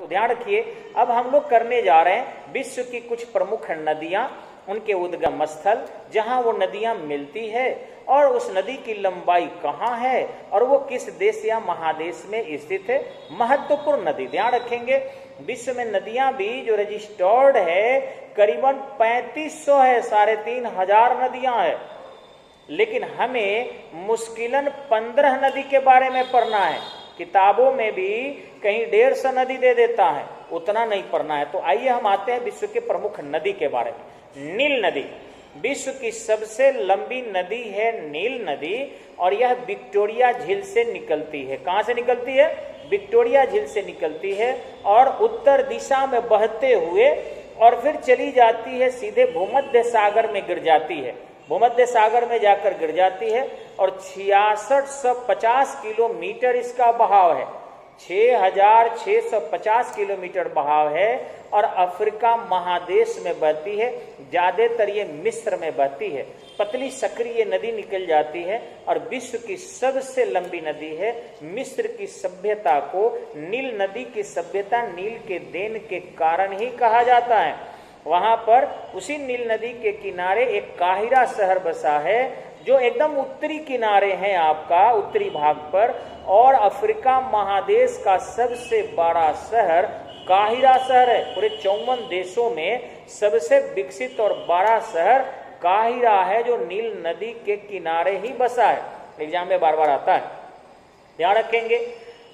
तो ध्यान रखिए, अब हम लोग करने जा रहे हैं विश्व की कुछ प्रमुख नदियां, उनके उद्गम स्थल, जहां वो नदियां मिलती है और उस नदी की लंबाई कहाँ है और वो किस देश या महादेश में स्थित है। महत्वपूर्ण नदी ध्यान रखेंगे, विश्व में नदियां भी जो रजिस्टर्ड है करीबन 3500 है, 3500 नदियां है, लेकिन हमें मुश्किलन 15 नदी के बारे में पढ़ना है। किताबों में भी कहीं 150 नदी दे देता है, उतना नहीं पढ़ना है। तो आइए हम आते हैं विश्व के प्रमुख नदी के बारे में। नील नदी विश्व की सबसे लंबी नदी है, नील नदी, और यह विक्टोरिया झील से निकलती है। कहां से निकलती है? विक्टोरिया झील से निकलती है और उत्तर दिशा में बहते हुए और फिर चली जाती है, सीधे भूमध्य सागर में गिर जाती है, भूमध्य सागर में जाकर गिर जाती है और 6650 किलोमीटर इसका बहाव है, 6650 किलोमीटर बहाव है और अफ्रीका महादेश में बहती है, ज्यादातर ये मिस्र में बहती है। पतली सक्रिय नदी निकल जाती है और विश्व की सबसे लंबी नदी है। मिस्र की सभ्यता को नील नदी की सभ्यता नील के देन के कारण ही कहा जाता है। वहां पर उसी नील नदी के किनारे एक काहिरा शहर बसा है, जो एकदम उत्तरी किनारे है आपका, उत्तरी भाग पर, और अफ्रीका महादेश का सबसे बड़ा शहर काहिरा शहर है। पूरे 54 देशों में सबसे विकसित और बड़ा शहर काहिरा है, जो नील नदी के किनारे ही बसा है। एग्जाम में बार बार आता है, ध्यान रखेंगे।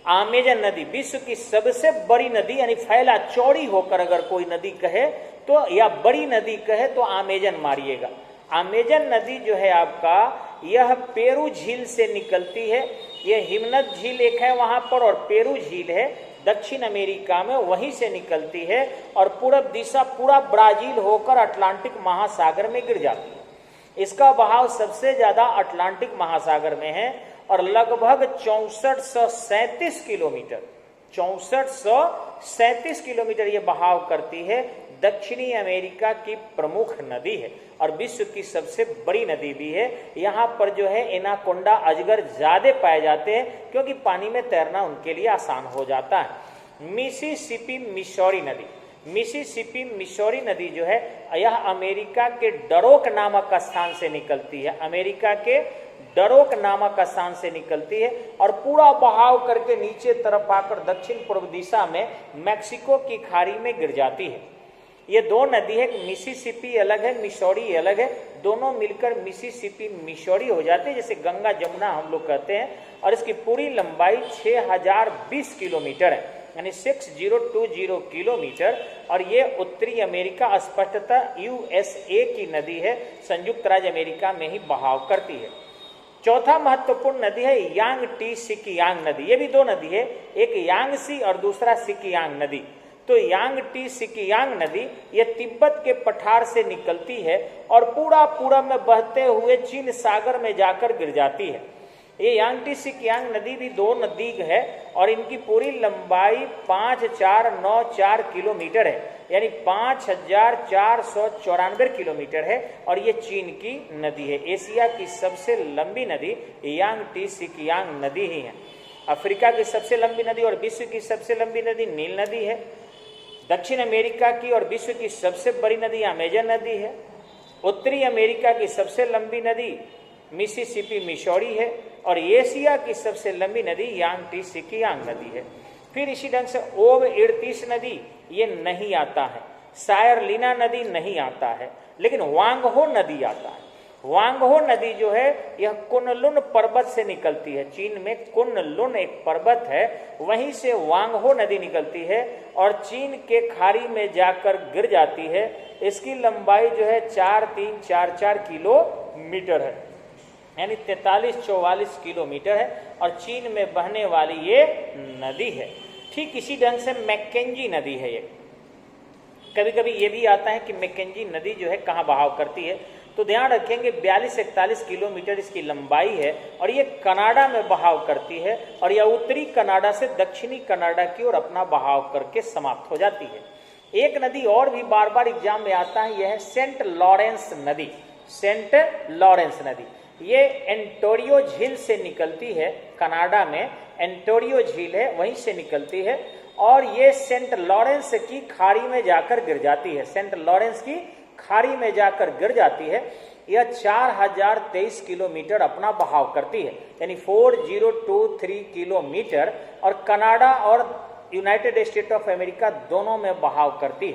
अमेजन नदी विश्व की सबसे बड़ी नदी, यानी फैला चौड़ी होकर अगर कोई नदी कहे तो, या बड़ी नदी कहे तो अमेजन मारिएगा। अमेजन नदी जो है आपका, यह पेरू झील से निकलती है। यह हिमनद झील एक है वहां पर, और पेरू झील है दक्षिण अमेरिका में, वहीं से निकलती है और पूरब दिशा पूरा ब्राजील होकर अटलांटिक महासागर में गिर जाती है। इसका बहाव सबसे ज्यादा अटलांटिक महासागर में है और लगभग 6437 किलोमीटर, 6437 किलोमीटर ये बहाव करती है। दक्षिणी अमेरिका की प्रमुख नदी है और विश्व की सबसे बड़ी नदी भी है। यहाँ पर जो है एनाकोंडा अजगर ज्यादा पाए जाते हैं, क्योंकि पानी में तैरना उनके लिए आसान हो जाता है। मिसिसिपी मिसौरी नदी, मिसिसिपी मिसौरी नदी जो है, यह अमेरिका के डरोक नामक स्थान से निकलती है, अमेरिका के डरोक नामक स्थान से निकलती है और पूरा बहाव करके नीचे तरफ आकर दक्षिण पूर्व दिशा में मैक्सिको की खाड़ी में गिर जाती है। ये दो नदी है, मिसिसिपी अलग है, मिसौरी अलग है, दोनों मिलकर मिसिसिपी मिसौरी हो जाती है, जैसे गंगा जमुना हम लोग कहते हैं। और इसकी पूरी लंबाई 6020 किलोमीटर है, यानी 6020 किलोमीटर, और ये उत्तरी अमेरिका, स्पष्टतः यूएसए की नदी है, संयुक्त राज्य अमेरिका में ही बहाव करती है। चौथा महत्वपूर्ण नदी है यांगटी सिकियांग नदी। ये भी दो नदी है, एक यांगसी और दूसरा सिकियांग नदी। तो यांगटी सिकियांग नदी ये तिब्बत के पठार से निकलती है और पूरा पूरब में बहते हुए चीन सागर में जाकर गिर जाती है। ये यांगटी सिकियांग नदी भी दो नदी है और इनकी पूरी लंबाई 5494 किलोमीटर है, यानी 5494 किलोमीटर है और ये चीन की नदी है। एशिया की सबसे लंबी नदी यांगटी सिकियांग नदी ही है। अफ्रीका की सबसे लंबी नदी और विश्व की सबसे लंबी नदी नील नदी है। दक्षिण अमेरिका की और विश्व की सबसे बड़ी नदी अमेजन नदी है। उत्तरी अमेरिका की सबसे लंबी नदी मिसिसिपी मिसौरी है और एशिया की सबसे लंबी नदी यांगटी सिकियांग नदी है। फिर इसी ढंग से ओब इर्तिस नदी ये नहीं आता है, सायरलिना नदी नहीं आता है, लेकिन वांगहो नदी आता है। वांगहो नदी जो है यह कुनलुन पर्वत से निकलती है। चीन में कुनलुन एक पर्वत है, वहीं से वांगहो नदी निकलती है और चीन के खाड़ी में जाकर गिर जाती है। इसकी लंबाई जो है 4344 किलोमीटर है, यानी 4344 किलोमीटर है और चीन में बहने वाली ये नदी है। ठीक इसी ढंग से मैकेंजी नदी है। ये कभी कभी ये भी आता है कि मैकेंजी नदी जो है कहाँ बहाव करती है, तो ध्यान रखेंगे 4241 किलोमीटर इसकी लंबाई है और ये कनाडा में बहाव करती है और यह उत्तरी कनाडा से दक्षिणी कनाडा की ओर अपना बहाव करके समाप्त हो जाती है। एक नदी और भी बार बार एग्जाम में आता है, यह है सेंट लॉरेंस नदी। सेंट लॉरेंस नदी ये एंटोरियो झील से निकलती है, कनाडा में एंटोरियो झील है, वहीं से निकलती है और ये सेंट लॉरेंस की खाड़ी में जाकर गिर जाती है। सेंट लॉरेंस की खाड़ी में जाकर गिर जाती है। यह 4023 किलोमीटर अपना बहाव करती है, यानी 4023 किलोमीटर, और कनाडा और यूनाइटेड स्टेट ऑफ अमेरिका दोनों में बहाव करती है।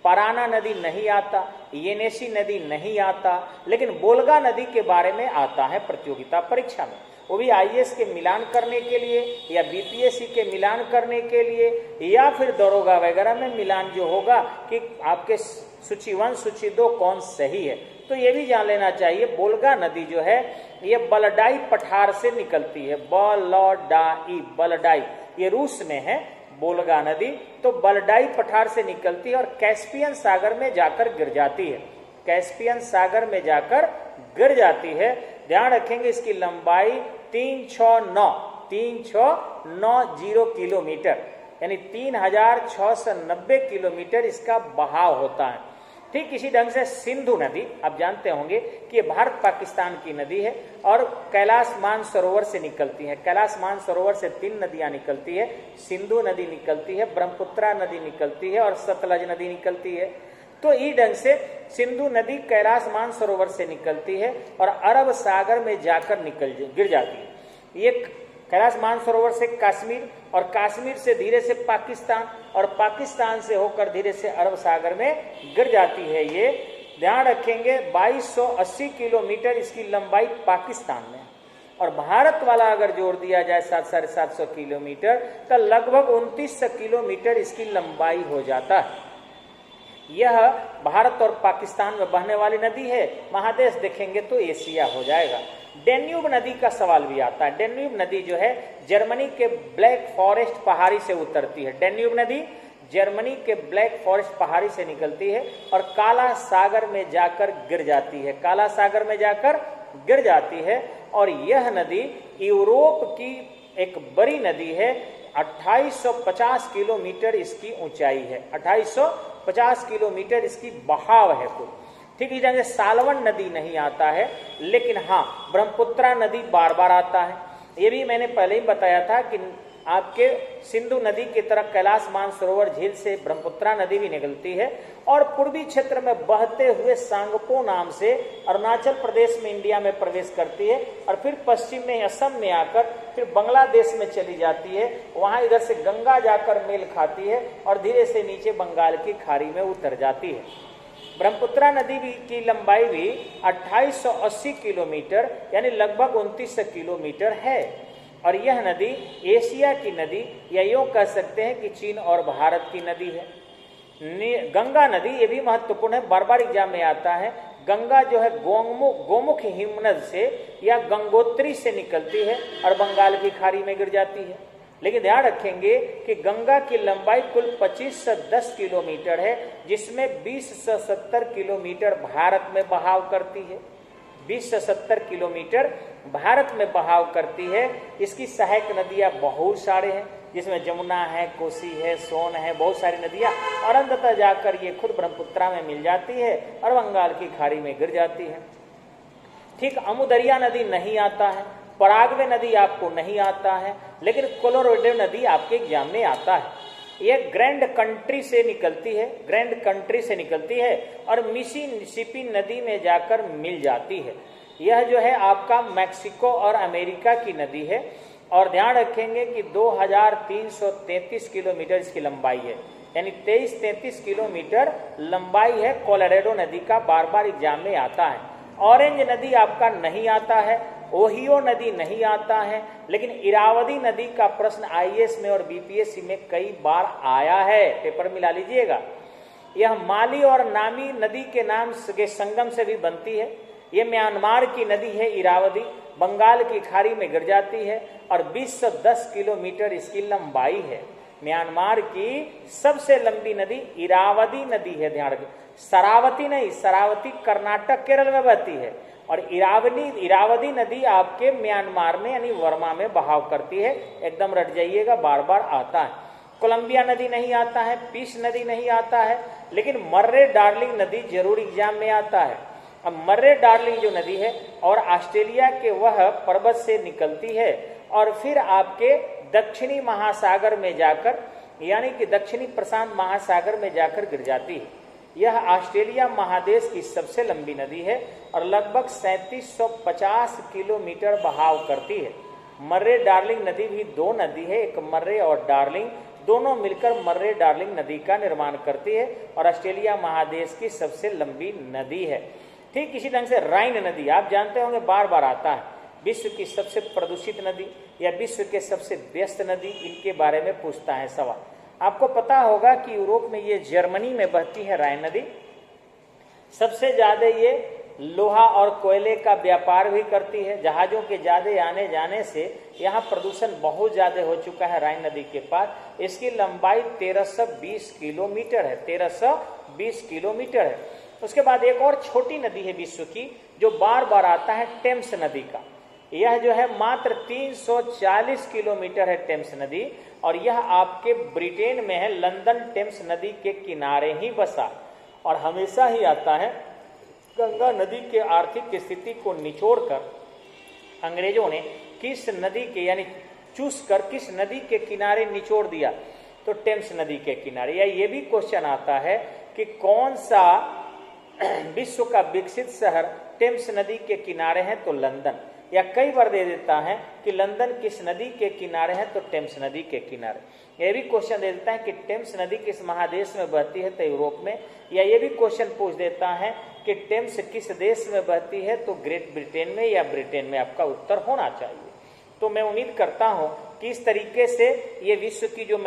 पराना नदी नहीं आता, येनेसी नदी नहीं आता, लेकिन बोल्गा नदी के बारे में आता है प्रतियोगिता परीक्षा में। वो भी आईएएस के मिलान करने के लिए या बीपीएससी के मिलान करने के लिए या फिर दरोगा वगैरह में मिलान जो होगा कि आपके सूची 1 सूची 2 कौन सही है। तो ये भी जान लेना चाहिए, बोल्गा नदी जो है ये बलडाई पठार से निकलती है। बलडाई, बलडाई ये रूस में है बोल्गा नदी, तो बलडाई पठार से निकलती है और कैस्पियन सागर में जाकर गिर जाती है। कैस्पियन सागर में जाकर गिर जाती है। ध्यान रखेंगे इसकी लंबाई 3690 किलोमीटर, यानी 3690 किलोमीटर इसका बहाव होता है। ठीक इसी ढंग से सिंधु नदी, आप जानते होंगे कि ये भारत पाकिस्तान की नदी है और कैलाश मानसरोवर से निकलती है। कैलाश मानसरोवर से 3 नदियां निकलती है, सिंधु नदी निकलती है, ब्रह्मपुत्रा नदी निकलती है और सतलज नदी निकलती है। तो इस ढंग से सिंधु नदी कैलाश मानसरोवर से निकलती है और अरब सागर में जाकर गिर जाती है। ये कैलाश मानसरोवर से कश्मीर और कश्मीर से धीरे से पाकिस्तान और पाकिस्तान से होकर धीरे से अरब सागर में गिर जाती है। ये ध्यान रखेंगे 2280 किलोमीटर इसकी लंबाई पाकिस्तान में, और भारत वाला अगर जोड़ दिया जाए 700-750 किलोमीटर तो लगभग 2900 किलोमीटर इसकी लंबाई हो जाता है। यह भारत और पाकिस्तान में बहने वाली नदी है। महादेश देखेंगे तो एशिया हो जाएगा। डेन्यूब नदी का सवाल भी आता है। डेन्यूब नदी जो है जर्मनी के ब्लैक फॉरेस्ट पहाड़ी से उतरती है। डेन्यूब नदी जर्मनी के ब्लैक फॉरेस्ट पहाड़ी से निकलती है और काला सागर में जाकर गिर जाती है। काला सागर में जाकर गिर जाती है और यह नदी यूरोप की एक बड़ी नदी है। 2850 किलोमीटर इसकी ऊंचाई है। 2850 किलोमीटर इसकी बहाव है कुल। ठीक है, जैसे सालवन नदी नहीं आता है, लेकिन हाँ ब्रह्मपुत्रा नदी बार बार आता है। ये भी मैंने पहले ही बताया था कि आपके सिंधु नदी की तरफ कैलाश मानसरोवर झील से ब्रह्मपुत्रा नदी भी निकलती है और पूर्वी क्षेत्र में बहते हुए सांगपो नाम से अरुणाचल प्रदेश में इंडिया में प्रवेश करती है और फिर पश्चिम में असम में आकर फिर बांग्लादेश में चली जाती है। वहां इधर से गंगा जाकर मेल खाती है और धीरे से नीचे बंगाल की खाड़ी में उतर जाती है। ब्रह्मपुत्रा नदी की लंबाई भी 2880 किलोमीटर यानी लगभग 2900 किलोमीटर है और यह नदी एशिया की नदी या यूं कह सकते हैं कि चीन और भारत की नदी है। गंगा नदी ये भी महत्वपूर्ण है, बार बार एग्जाम में आता है। गंगा जो है गोमुख हिमनद से या गंगोत्री से निकलती है और बंगाल की खाड़ी में गिर जाती है। लेकिन ध्यान रखेंगे कि गंगा की लंबाई कुल 2510 किलोमीटर है, जिसमें 2070 किलोमीटर भारत में बहाव करती है। 2070 किलोमीटर भारत में बहाव करती है। इसकी सहायक नदियां बहुत सारे हैं, जिसमें जमुना है, कोसी है, सोन है, बहुत सारी नदियां, और अंततः जाकर ये खुद ब्रह्मपुत्रा में मिल जाती है और बंगाल की खाड़ी में गिर जाती है। ठीक, अमुदरिया नदी नहीं आता है, पराग्वे नदी आपको नहीं आता है, लेकिन कोलोराडो नदी आपके एग्जाम में आता है। यह ग्रैंड कंट्री से निकलती है, ग्रैंड कंट्री से निकलती है और मिसिसिपी नदी में जाकर मिल जाती है। यह जो है आपका मैक्सिको और अमेरिका की नदी है और ध्यान रखेंगे कि 2333 किलोमीटर इसकी लंबाई है, यानी 23-33 किलोमीटर लंबाई है। कोलोराडो नदी का बार बार एग्जाम में आता है। ऑरेंज नदी आपका नहीं आता है, ओहियो नदी नहीं आता है, लेकिन इरावदी नदी का प्रश्न आईएएस में और बीपीएससी में कई बार आया है, पेपर मिला लीजिएगा। यह माली और नामी नदी के नाम के संगम से भी बनती है। यह म्यांमार की नदी है इरावदी, बंगाल की खाड़ी में गिर जाती है और 2010 किलोमीटर इसकी लंबाई है। म्यांमार की सबसे लंबी नदी इरावदी नदी है, ध्यान रखिए। शरावती नहीं, शरावती कर्नाटक केरल में बहती है और इरावदी नदी आपके म्यांमार में यानी वर्मा में बहाव करती है। एकदम रट जाइएगा, बार बार आता है। कोलंबिया नदी नहीं आता है, पीस नदी नहीं आता है, लेकिन मर्रे डार्लिंग नदी जरूर एग्जाम में आता है। अब मर्रे डार्लिंग जो नदी है और ऑस्ट्रेलिया के वह पर्वत से निकलती है और फिर आपके दक्षिणी महासागर में जाकर यानी कि दक्षिणी प्रशांत महासागर में जाकर गिर जाती है। यह ऑस्ट्रेलिया महादेश की सबसे लंबी नदी है और लगभग 3750 किलोमीटर बहाव करती है। मर्रे डार्लिंग नदी भी दो नदी है, एक मर्रे और डार्लिंग, दोनों मिलकर मर्रे डार्लिंग नदी का निर्माण करती है और ऑस्ट्रेलिया महादेश की सबसे लंबी नदी है। ठीक इसी ढंग से राइन नदी, आप जानते होंगे बार बार आता है, विश्व की सबसे प्रदूषित नदी या विश्व के सबसे व्यस्त नदी, इनके बारे में पूछता है सवाल। आपको पता होगा कि यूरोप में ये जर्मनी में बहती है राइन नदी। सबसे ज्यादा ये लोहा और कोयले का व्यापार भी करती है। जहाजों के ज्यादा आने जाने से यहाँ प्रदूषण बहुत ज्यादा हो चुका है राइन नदी के पास। इसकी लंबाई 1320 किलोमीटर है, 1320 किलोमीटर है। उसके बाद एक और छोटी नदी है विश्व की जो बार बार आता है, टेम्स नदी का। यह जो है मात्र 340 किलोमीटर है टेम्स नदी, और यह आपके ब्रिटेन में है। लंदन टेम्स नदी के किनारे ही बसा और हमेशा ही आता है। गंगा नदी के आर्थिक स्थिति को निचोड़कर अंग्रेजों ने किस नदी के यानी चूस कर किस नदी के किनारे निचोड़ दिया, तो टेम्स नदी के किनारे। या ये भी क्वेश्चन आता है कि कौन सा विश्व का विकसित शहर टेम्स नदी के किनारे है, तो लंदन। या कई बार दे देता है कि लंदन किस नदी के किनारे है, तो टेम्स नदी के किनारे। यह भी क्वेश्चन दे देता है कि टेम्स नदी किस महादेश में बहती है, तो यूरोप में। या ये भी क्वेश्चन पूछ देता है कि टेम्स किस देश में बहती है, तो ग्रेट ब्रिटेन में या ब्रिटेन में। आपका उत्तर होना चाहिए। तो मैं उम्मीद करता हूं कि इस तरीके से ये विश्व की जो